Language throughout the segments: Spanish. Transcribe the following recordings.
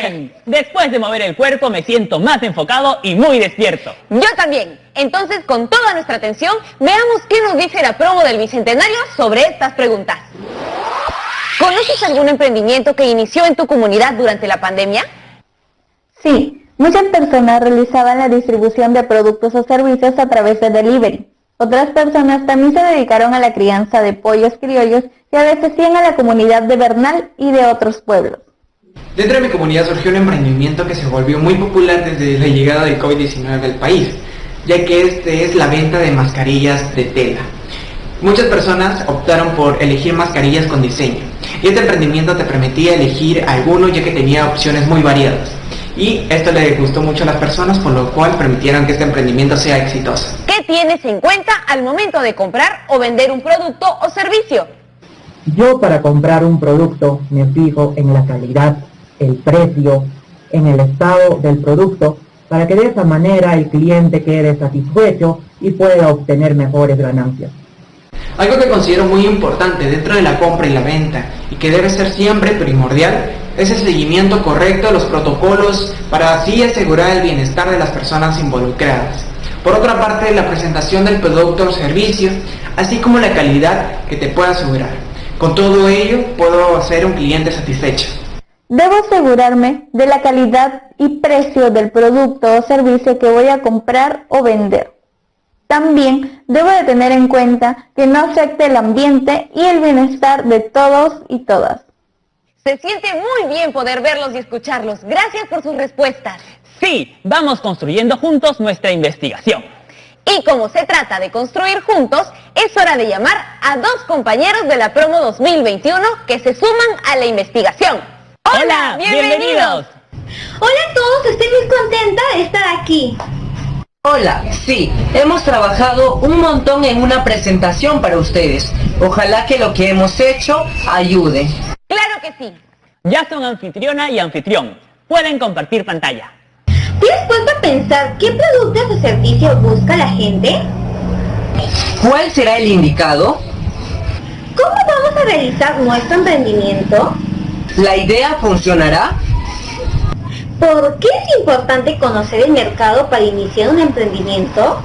bien. Después de mover el cuerpo me siento más enfocado y muy despierto. Yo también. Entonces, con toda nuestra atención, veamos qué nos dice la promo del Bicentenario sobre estas preguntas. ¿Conoces algún emprendimiento que inició en tu comunidad durante la pandemia? Sí, muchas personas realizaban la distribución de productos o servicios a través de delivery. Otras personas también se dedicaron a la crianza de pollos criollos que abastecían a la comunidad de Bernal y de otros pueblos. Dentro de mi comunidad surgió un emprendimiento que se volvió muy popular desde la llegada del COVID-19 al país, ya que este es la venta de mascarillas de tela. Muchas personas optaron por elegir mascarillas con diseño, y este emprendimiento te permitía elegir alguno ya que tenía opciones muy variadas. Y esto le gustó mucho a las personas, por lo cual permitieron que este emprendimiento sea exitoso. ¿Qué tienes en cuenta al momento de comprar o vender un producto o servicio? Yo para comprar un producto me fijo en la calidad, el precio, en el estado del producto, para que de esa manera el cliente quede satisfecho y pueda obtener mejores ganancias. Algo que considero muy importante dentro de la compra y la venta, y que debe ser siempre primordial, es el seguimiento correcto de los protocolos para así asegurar el bienestar de las personas involucradas. Por otra parte, la presentación del producto o servicio, así como la calidad que te pueda asegurar. Con todo ello, puedo ser un cliente satisfecho. Debo asegurarme de la calidad y precio del producto o servicio que voy a comprar o vender. También debo de tener en cuenta que no afecte el ambiente y el bienestar de todos y todas. Se siente muy bien poder verlos y escucharlos. Gracias por sus respuestas. Sí, vamos construyendo juntos nuestra investigación. Y como se trata de construir juntos, es hora de llamar a dos compañeros de la promo 2021 que se suman a la investigación. ¡Hola! ¡Bienvenidos! Hola a todos, estoy muy contenta de estar aquí. Hola, sí, hemos trabajado un montón en una presentación para ustedes. Ojalá que lo que hemos hecho ayude. ¡Claro que sí! Ya son anfitriona y anfitrión. Pueden compartir pantalla. ¿Te has puesto a pensar qué productos o servicios busca la gente? ¿Cuál será el indicado? ¿Cómo vamos a realizar nuestro emprendimiento? ¿La idea funcionará? ¿Por qué es importante conocer el mercado para iniciar un emprendimiento?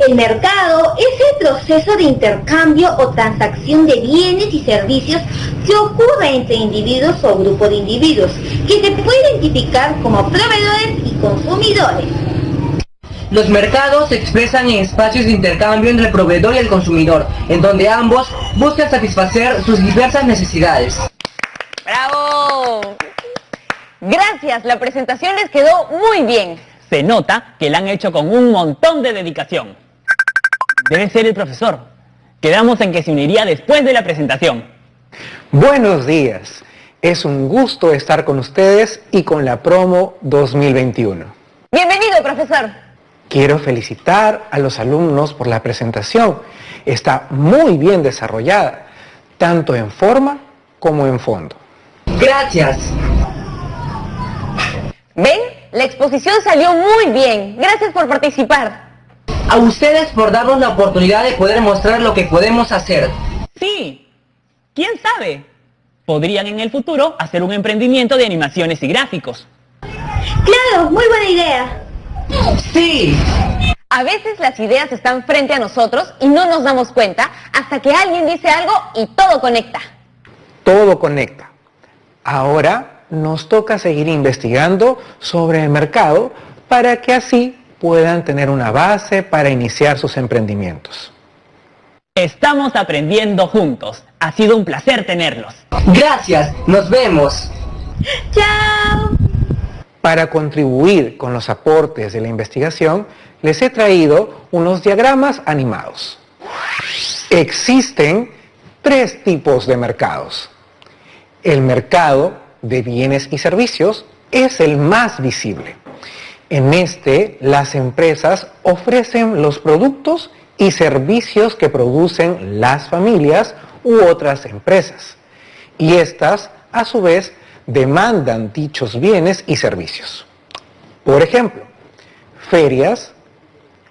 El mercado es el proceso de intercambio o transacción de bienes y servicios que ocurre entre individuos o grupo de individuos, que se puede identificar como proveedores y consumidores. Los mercados se expresan en espacios de intercambio entre el proveedor y el consumidor, en donde ambos buscan satisfacer sus diversas necesidades. ¡Bravo! Gracias, la presentación les quedó muy bien. Se nota que la han hecho con un montón de dedicación. Debe ser el profesor. Quedamos en que se uniría después de la presentación. Buenos días. Es un gusto estar con ustedes y con la promo 2021. Bienvenido, profesor. Quiero felicitar a los alumnos por la presentación. Está muy bien desarrollada, tanto en forma como en fondo. Gracias. ¿Ven? La exposición salió muy bien. Gracias por participar. A ustedes por darnos la oportunidad de poder mostrar lo que podemos hacer. Sí, ¿quién sabe? Podrían en el futuro hacer un emprendimiento de animaciones y gráficos. Claro, muy buena idea. Sí. A veces las ideas están frente a nosotros y no nos damos cuenta hasta que alguien dice algo y todo conecta. Todo conecta. Ahora nos toca seguir investigando sobre el mercado para que así puedan tener una base para iniciar sus emprendimientos. Estamos aprendiendo juntos. Ha sido un placer tenerlos. Gracias, nos vemos. ¡Chao! Para contribuir con los aportes de la investigación, les he traído unos diagramas animados. Existen 3 tipos de mercados. El mercado de bienes y servicios es el más visible. En este, las empresas ofrecen los productos y servicios que producen las familias u otras empresas. Y estas, a su vez, demandan dichos bienes y servicios. Por ejemplo, ferias,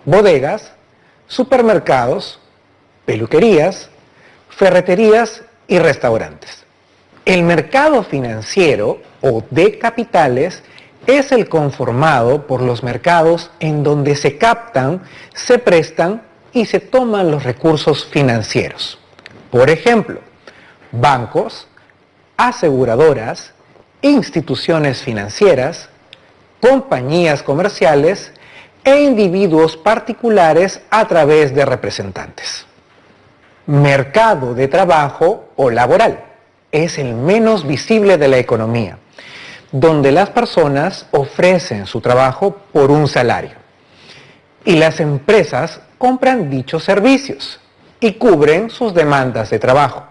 bodegas, supermercados, peluquerías, ferreterías y restaurantes. El mercado financiero o de capitales es el conformado por los mercados en donde se captan, se prestan y se toman los recursos financieros. Por ejemplo, bancos, aseguradoras, instituciones financieras, compañías comerciales e individuos particulares a través de representantes. Mercado de trabajo o laboral es el menos visible de la economía, donde las personas ofrecen su trabajo por un salario y las empresas compran dichos servicios y cubren sus demandas de trabajo.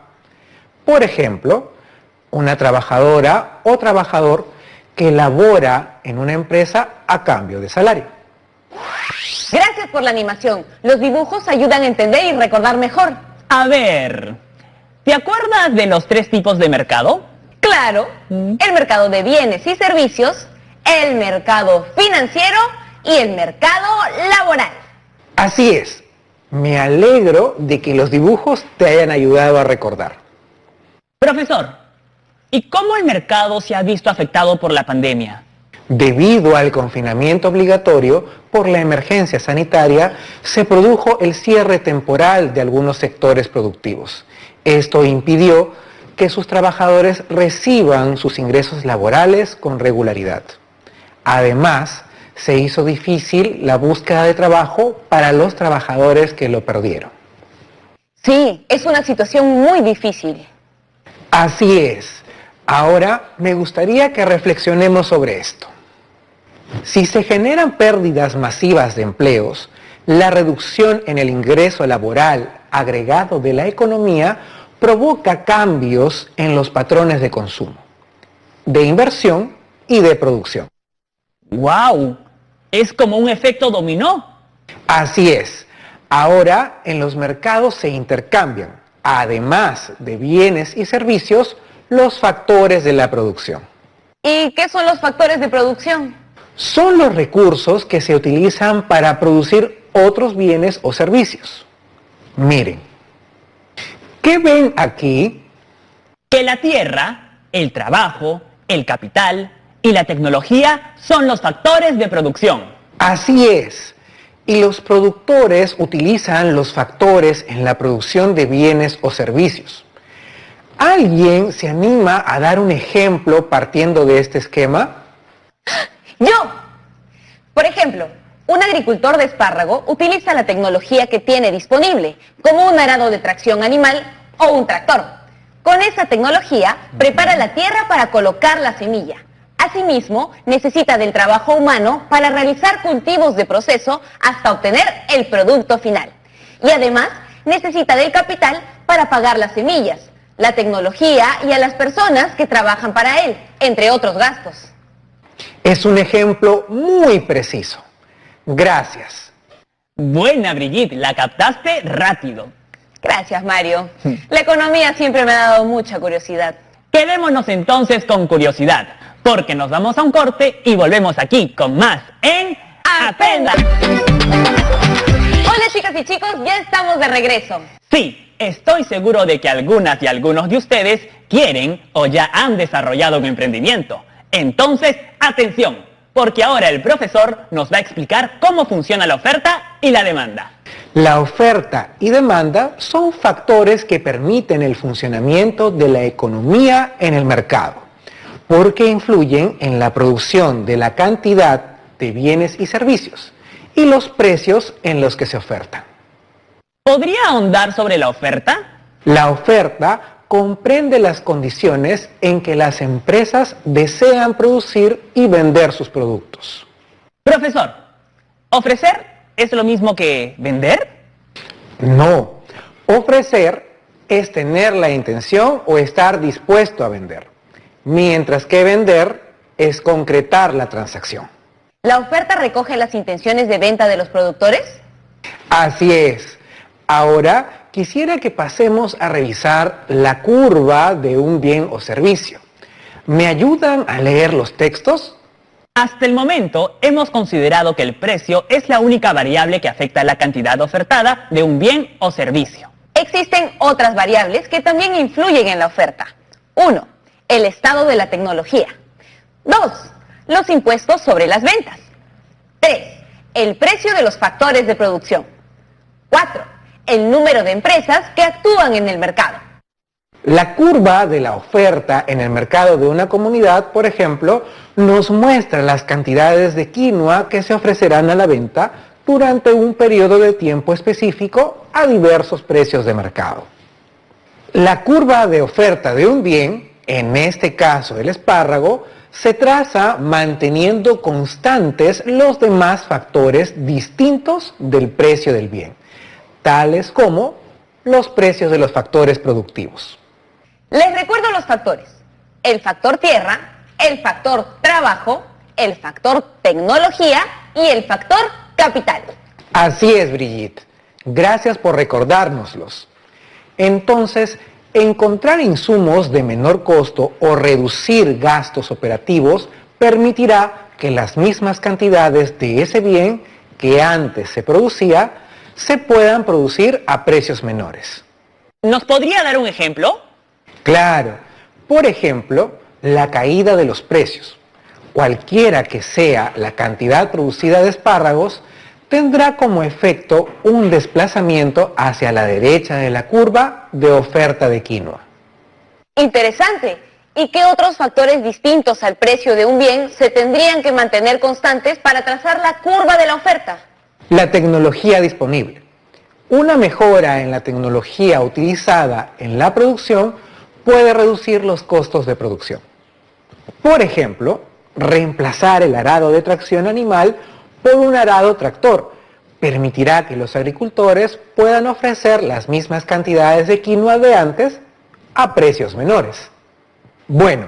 Por ejemplo, una trabajadora o trabajador que labora en una empresa a cambio de salario. Gracias por la animación. Los dibujos ayudan a entender y recordar mejor. A ver, ¿te acuerdas de los 3 tipos de mercado? Claro, el mercado de bienes y servicios, el mercado financiero y el mercado laboral. Así es. Me alegro de que los dibujos te hayan ayudado a recordar. Profesor, ¿y cómo el mercado se ha visto afectado por la pandemia? Debido al confinamiento obligatorio por la emergencia sanitaria, se produjo el cierre temporal de algunos sectores productivos. Esto impidió que sus trabajadores reciban sus ingresos laborales con regularidad. Además, se hizo difícil la búsqueda de trabajo para los trabajadores que lo perdieron. Sí, es una situación muy difícil. Así es. Ahora me gustaría que reflexionemos sobre esto. Si se generan pérdidas masivas de empleos, la reducción en el ingreso laboral agregado de la economía provoca cambios en los patrones de consumo, de inversión y de producción. ¡Wow! Es como un efecto dominó. Así es. Ahora en los mercados se intercambian, además de bienes y servicios, los factores de la producción. ¿Y qué son los factores de producción? Son los recursos que se utilizan para producir otros bienes o servicios. Miren, ¿qué ven aquí? Que la tierra, el trabajo, el capital y la tecnología son los factores de producción. Así es. Y los productores utilizan los factores en la producción de bienes o servicios. ¿Alguien se anima a dar un ejemplo partiendo de este esquema? ¡Yo! Por ejemplo, un agricultor de espárrago utiliza la tecnología que tiene disponible, como un arado de tracción animal o un tractor. Con esa tecnología, prepara la tierra para colocar la semilla. Asimismo, necesita del trabajo humano para realizar cultivos de proceso hasta obtener el producto final. Y además, necesita del capital para pagar las semillas, la tecnología y a las personas que trabajan para él, entre otros gastos. Es un ejemplo muy preciso. Gracias. Buena, Brigitte, la captaste rápido. Gracias, Mario. La economía siempre me ha dado mucha curiosidad. Quedémonos entonces con curiosidad, porque nos vamos a un corte y volvemos aquí con más en Aprenda. Hola chicas y chicos, ya estamos de regreso. Sí, estoy seguro de que algunas y algunos de ustedes quieren o ya han desarrollado un emprendimiento. Entonces, atención, porque ahora el profesor nos va a explicar cómo funciona la oferta y la demanda. La oferta y demanda son factores que permiten el funcionamiento de la economía en el mercado, porque influyen en la producción de la cantidad de bienes y servicios y los precios en los que se ofertan. ¿Podría ahondar sobre la oferta? La oferta comprende las condiciones en que las empresas desean producir y vender sus productos. Profesor, ¿ofrecer es lo mismo que vender? No, ofrecer es tener la intención o estar dispuesto a vender, mientras que vender es concretar la transacción. ¿La oferta recoge las intenciones de venta de los productores? Así es. Ahora quisiera que pasemos a revisar la curva de un bien o servicio. ¿Me ayudan a leer los textos? Hasta el momento hemos considerado que el precio es la única variable que afecta la cantidad ofertada de un bien o servicio. Existen otras variables que también influyen en la oferta. 1. El estado de la tecnología. 2. Los impuestos sobre las ventas. 3. El precio de los factores de producción. 4. El número de empresas que actúan en el mercado. La curva de la oferta en el mercado de una comunidad, por ejemplo, nos muestra las cantidades de quinoa que se ofrecerán a la venta durante un periodo de tiempo específico a diversos precios de mercado. La curva de oferta de un bien, en este caso el espárrago, se traza manteniendo constantes los demás factores distintos del precio del bien, tales como los precios de los factores productivos. Les recuerdo los factores: el factor tierra, el factor trabajo, el factor tecnología y el factor capital. Así es, Brigitte. Gracias por recordárnoslos. Entonces, encontrar insumos de menor costo o reducir gastos operativos permitirá que las mismas cantidades de ese bien que antes se producía se puedan producir a precios menores. ¿Nos podría dar un ejemplo? Claro. Por ejemplo, la caída de los precios. Cualquiera que sea la cantidad producida de espárragos, tendrá como efecto un desplazamiento hacia la derecha de la curva de oferta de quinoa. Interesante. ¿Y qué otros factores distintos al precio de un bien se tendrían que mantener constantes para trazar la curva de la oferta? La tecnología disponible. Una mejora en la tecnología utilizada en la producción puede reducir los costos de producción. Por ejemplo, reemplazar el arado de tracción animal por un arado tractor permitirá que los agricultores puedan ofrecer las mismas cantidades de quinoa de antes a precios menores. Bueno,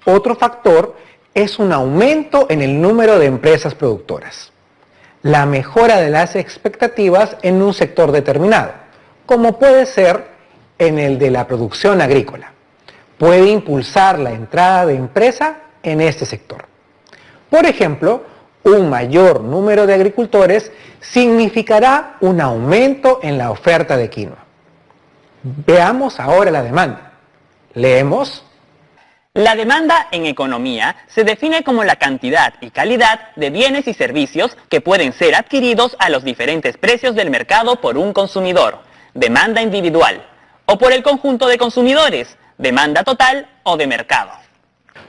otro factor es un aumento en el número de empresas productoras. La mejora de las expectativas en un sector determinado, como puede ser en el de la producción agrícola, puede impulsar la entrada de empresa en este sector. Por ejemplo, un mayor número de agricultores significará un aumento en la oferta de quinoa. Veamos ahora la demanda. Leemos. La demanda en economía se define como la cantidad y calidad de bienes y servicios que pueden ser adquiridos a los diferentes precios del mercado por un consumidor, demanda individual, o por el conjunto de consumidores, demanda total o de mercado.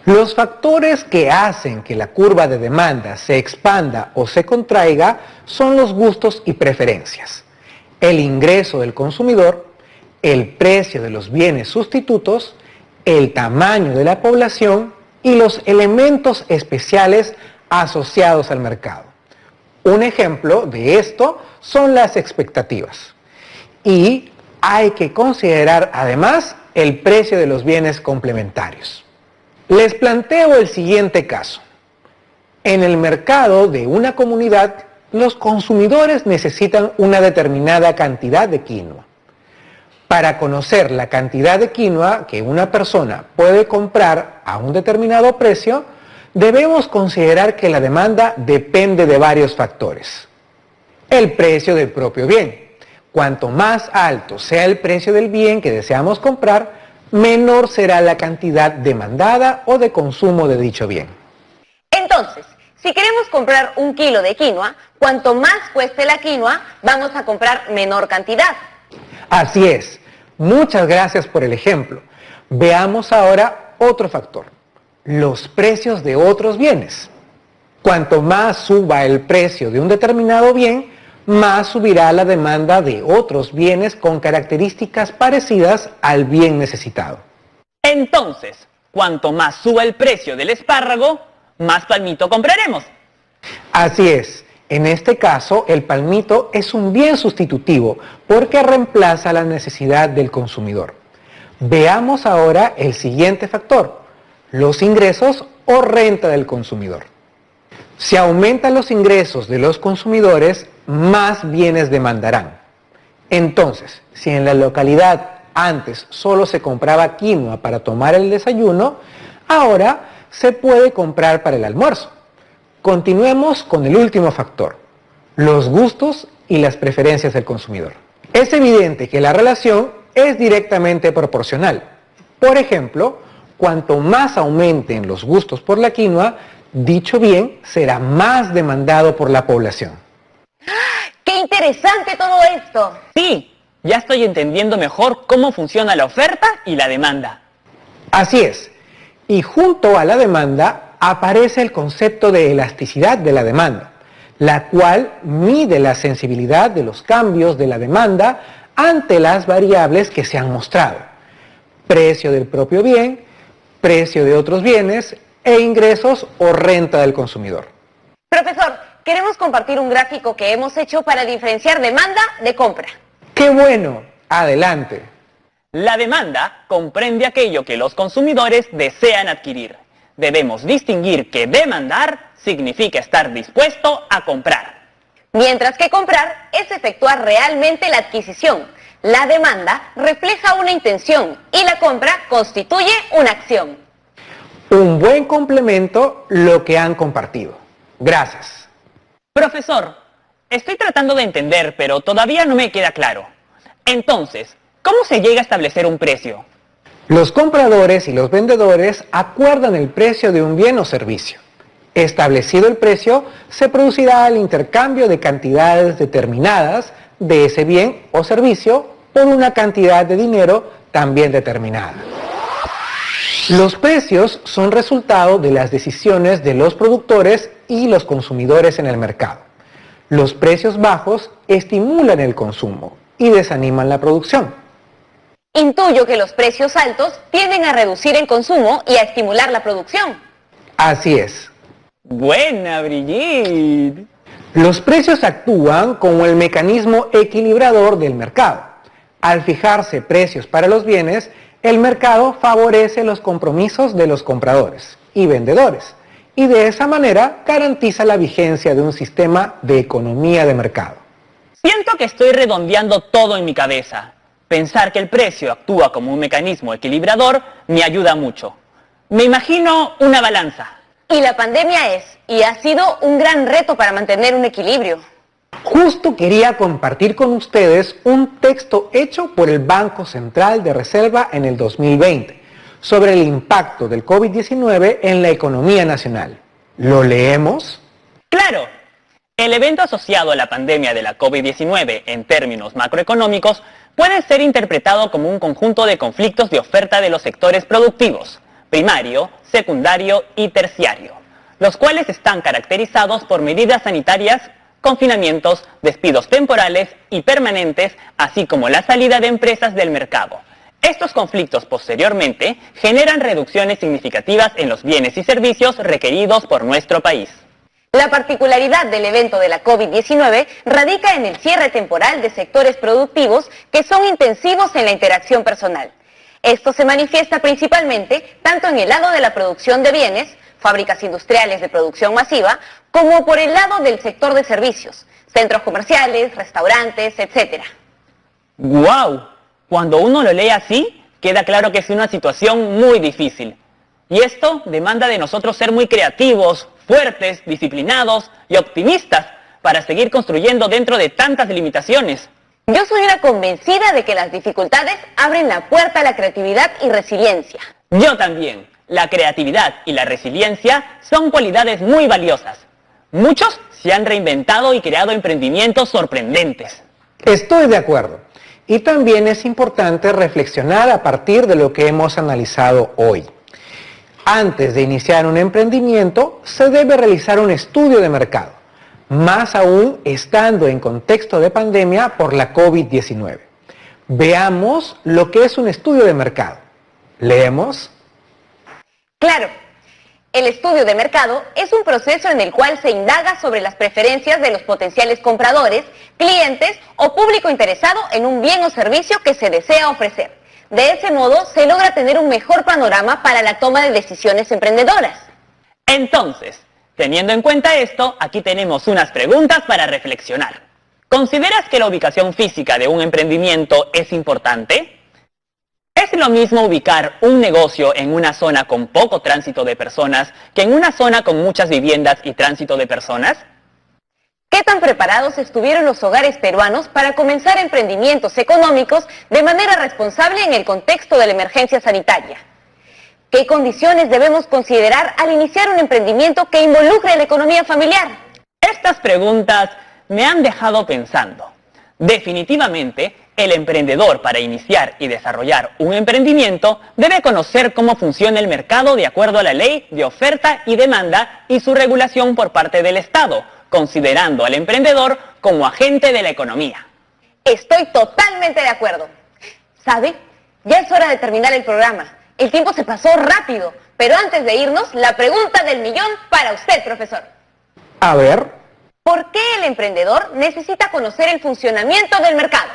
Los factores que hacen que la curva de demanda se expanda o se contraiga son los gustos y preferencias, el ingreso del consumidor, el precio de los bienes sustitutos, el tamaño de la población y los elementos especiales asociados al mercado. Un ejemplo de esto son las expectativas. Y hay que considerar además el precio de los bienes complementarios. Les planteo el siguiente caso. En el mercado de una comunidad, los consumidores necesitan una determinada cantidad de quinoa. Para conocer la cantidad de quinoa que una persona puede comprar a un determinado precio, debemos considerar que la demanda depende de varios factores. El precio del propio bien. Cuanto más alto sea el precio del bien que deseamos comprar, menor será la cantidad demandada o de consumo de dicho bien. Entonces, si queremos comprar 1 kilo de quinoa, cuanto más cueste la quinoa, vamos a comprar menor cantidad. Así es. Muchas gracias por el ejemplo. Veamos ahora otro factor, los precios de otros bienes. Cuanto más suba el precio de un determinado bien, más subirá la demanda de otros bienes con características parecidas al bien necesitado. Entonces, cuanto más suba el precio del espárrago, más palmito compraremos. Así es. En este caso, el palmito es un bien sustitutivo porque reemplaza la necesidad del consumidor. Veamos ahora el siguiente factor, los ingresos o renta del consumidor. Si aumentan los ingresos de los consumidores, más bienes demandarán. Entonces, si en la localidad antes solo se compraba quinoa para tomar el desayuno, ahora se puede comprar para el almuerzo. Continuemos con el último factor, los gustos y las preferencias del consumidor. Es evidente que la relación es directamente proporcional. Por ejemplo, cuanto más aumenten los gustos por la quinoa, dicho bien será más demandado por la población. ¡Qué interesante todo esto! Sí, ya estoy entendiendo mejor cómo funciona la oferta y la demanda. Así es, y junto a la demanda aparece el concepto de elasticidad de la demanda, la cual mide la sensibilidad de los cambios de la demanda ante las variables que se han mostrado: precio del propio bien, precio de otros bienes e ingresos o renta del consumidor. Profesor, queremos compartir un gráfico que hemos hecho para diferenciar demanda de compra. ¡Qué bueno! Adelante. La demanda comprende aquello que los consumidores desean adquirir. Debemos distinguir que demandar significa estar dispuesto a comprar. Mientras que comprar es efectuar realmente la adquisición. La demanda refleja una intención y la compra constituye una acción. Un buen complemento lo que han compartido. Gracias. Profesor, estoy tratando de entender, pero todavía no me queda claro. Entonces, ¿cómo se llega a establecer un precio? Los compradores y los vendedores acuerdan el precio de un bien o servicio. Establecido el precio, se producirá el intercambio de cantidades determinadas de ese bien o servicio por una cantidad de dinero también determinada. Los precios son resultado de las decisiones de los productores y los consumidores en el mercado. Los precios bajos estimulan el consumo y desaniman la producción. Intuyo que los precios altos tienden a reducir el consumo y a estimular la producción. Así es. Buena, Brigitte. Los precios actúan como el mecanismo equilibrador del mercado. Al fijarse precios para los bienes, el mercado favorece los compromisos de los compradores y vendedores, y de esa manera garantiza la vigencia de un sistema de economía de mercado. Siento que estoy redondeando todo en mi cabeza. Pensar que el precio actúa como un mecanismo equilibrador me ayuda mucho. Me imagino una balanza. Y la pandemia es y ha sido un gran reto para mantener un equilibrio. Justo quería compartir con ustedes un texto hecho por el Banco Central de Reserva en el 2020 sobre el impacto del COVID-19 en la economía nacional. ¿Lo leemos? Claro, el evento asociado a la pandemia de la COVID-19 en términos macroeconómicos puede ser interpretado como un conjunto de conflictos de oferta de los sectores productivos, primario, secundario y terciario, los cuales están caracterizados por medidas sanitarias, confinamientos, despidos temporales y permanentes, así como la salida de empresas del mercado. Estos conflictos posteriormente generan reducciones significativas en los bienes y servicios requeridos por nuestro país. La particularidad del evento de la COVID-19 radica en el cierre temporal de sectores productivos que son intensivos en la interacción personal. Esto se manifiesta principalmente tanto en el lado de la producción de bienes, fábricas industriales de producción masiva, como por el lado del sector de servicios, centros comerciales, restaurantes, etc. ¡Guau! Cuando uno lo lee así, queda claro que es una situación muy difícil. Y esto demanda de nosotros ser muy creativos, fuertes, disciplinados y optimistas para seguir construyendo dentro de tantas limitaciones. Yo soy una convencida de que las dificultades abren la puerta a la creatividad y resiliencia. Yo también. La creatividad y la resiliencia son cualidades muy valiosas. Muchos se han reinventado y creado emprendimientos sorprendentes. Estoy de acuerdo. Y también es importante reflexionar a partir de lo que hemos analizado hoy. Antes de iniciar un emprendimiento, se debe realizar un estudio de mercado, más aún estando en contexto de pandemia por la COVID-19. Veamos lo que es un estudio de mercado. ¿Leemos? Claro, el estudio de mercado es un proceso en el cual se indaga sobre las preferencias de los potenciales compradores, clientes o público interesado en un bien o servicio que se desea ofrecer. De ese modo, se logra tener un mejor panorama para la toma de decisiones emprendedoras. Entonces, teniendo en cuenta esto, aquí tenemos unas preguntas para reflexionar. ¿Consideras que la ubicación física de un emprendimiento es importante? ¿Es lo mismo ubicar un negocio en una zona con poco tránsito de personas que en una zona con muchas viviendas y tránsito de personas? ¿Qué tan preparados estuvieron los hogares peruanos para comenzar emprendimientos económicos de manera responsable en el contexto de la emergencia sanitaria? ¿Qué condiciones debemos considerar al iniciar un emprendimiento que involucre la economía familiar? Estas preguntas me han dejado pensando. Definitivamente, el emprendedor para iniciar y desarrollar un emprendimiento debe conocer cómo funciona el mercado de acuerdo a la ley de oferta y demanda y su regulación por parte del Estado, considerando al emprendedor como agente de la economía. Estoy totalmente de acuerdo. ¿Sabe? Ya es hora de terminar el programa. El tiempo se pasó rápido, pero antes de irnos, la pregunta del millón para usted, profesor. A ver. ¿Por qué el emprendedor necesita conocer el funcionamiento del mercado?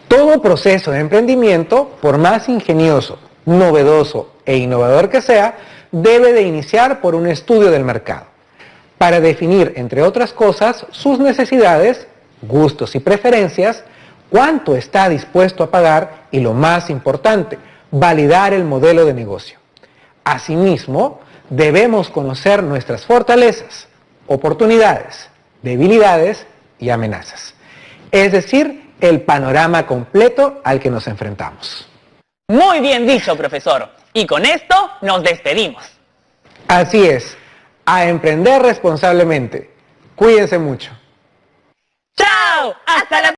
Todo proceso de emprendimiento, por más ingenioso, novedoso e innovador que sea, debe de iniciar por un estudio del mercado, para definir, entre otras cosas, sus necesidades, gustos y preferencias, cuánto está dispuesto a pagar y, lo más importante, validar el modelo de negocio. Asimismo, debemos conocer nuestras fortalezas, oportunidades, debilidades y amenazas. Es decir, el panorama completo al que nos enfrentamos. Muy bien dicho, profesor. Y con esto nos despedimos. Así es, a emprender responsablemente. Cuídense mucho. ¡Chao! ¡Hasta la